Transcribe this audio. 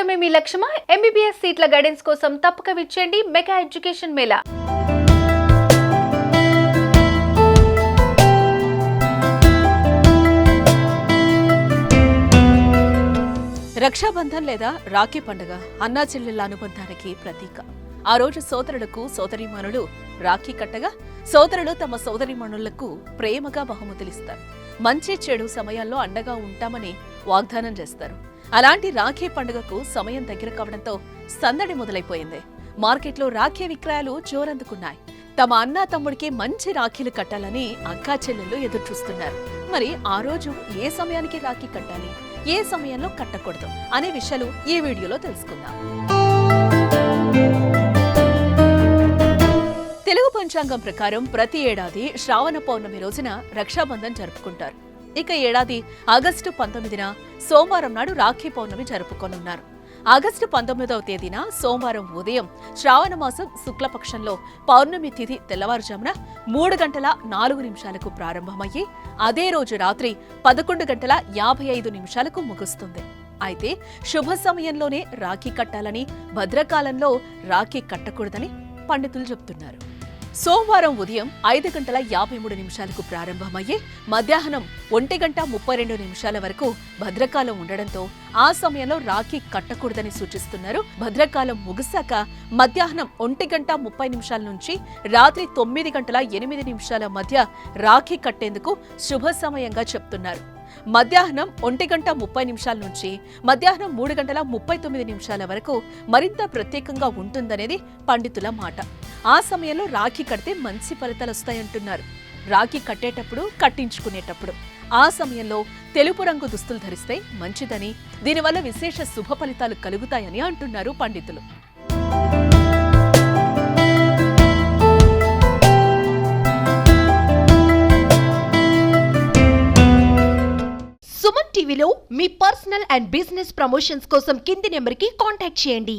చదవడమే మీ లక్ష్యమా? MBBS సీట్ల guidance కోసం తప్పక విచ్చేయండి మెగా ఎడ్యుకేషన్ మేళా. రక్షాబంధన్ లేదా రాఖీ పండుగ అన్నా చెల్లెళ్ల అనుబంధానికి ప్రతీక. ఆ రోజు సోదరులకు సోదరీమణులు రాఖీ కట్టగా సోదరులు తమ సోదరీమణులకు ప్రేమగా బహుమతులిస్తారు. మంచి చెడు సమయాల్లో అండగా ఉంటామని వాగ్దానం చేస్తారు. అలాంటి రాఖీ పండుగకు సమయం దగ్గర కావడంతో సందడి మొదలైపోయింది. మార్కెట్లో రాఖీ విక్రయాలు జోరందుకున్నాయి. తమ అన్నా తమ్ముడికి మంచి రాఖీలు కట్టాలని అక్కా చెల్లెళ్ళు ఎదురుచూస్తున్నారు. మరి ఆ రోజు ఏ సమయానికి రాఖీ కట్టాలి, ఏ సమయంలో కట్టకూడదు అనే విషయాలు ఈ వీడియోలో తెలుసుకుందాం. తెలుగు పంచాంగం ప్రకారం ప్రతి ఏడాది శ్రావణ పౌర్ణమి రోజున రక్షాబంధన్ జరుపుకుంటారు. ఇక ఏడాది ఆగస్టు 19న సోమవారం నాడు రాఖీ పౌర్ణమి జరుపుకోనున్నారు. ఆగస్టు 19వ తేదీన సోమవారం ఉదయం శ్రావణ మాసం శుక్లపక్షంలో పౌర్ణమి తిథి తెల్లవారుజామున 3:04 ప్రారంభమయ్యి అదే రోజు రాత్రి 11:55 ముగుస్తుంది. అయితే శుభ సమయంలోనే రాఖీ కట్టాలని, భద్రకాలంలో రాఖీ కట్టకూడదని పండితులు చెబుతున్నారు. సోమవారం ఉదయం 5:53 ప్రారంభమయ్యే మధ్యాహ్నం 1:32 వరకు భద్రకాలం ఉండడంతో ఆ సమయంలో రాఖీ కట్టకూడదని సూచిస్తున్నారు. భద్రకాలం ముగిశాక మధ్యాహ్నం 1:30 నుంచి రాత్రి 9:08 మధ్య రాఖీ కట్టేందుకు శుభ సమయంగా చెప్తున్నారు. మధ్యాహ్నం 1:30 నుంచి మధ్యాహ్నం 3:39 వరకు మరింత ప్రత్యేకంగా ఉంటుందనేది పండితుల మాట. ఆ సమయంలో రాఖీ కడితే మంచి ఫలితాలొస్తాయంటున్నారు. రాఖీ కట్టేటప్పుడు, కట్టించుకునేటప్పుడు ఆ సమయంలో తెలుపు రంగు దుస్తులు ధరిస్తే మంచిదని, దీనివల్ల విశేష శుభ ఫలితాలు కలుగుతాయని అంటున్నారు పండితులు. సుమన్ టీవీలో మీ పర్సనల్ అండ్ బిజినెస్ ప్రమోషన్స్ కోసం కింది నెంబర్కి కాంటాక్ట్ చేయండి.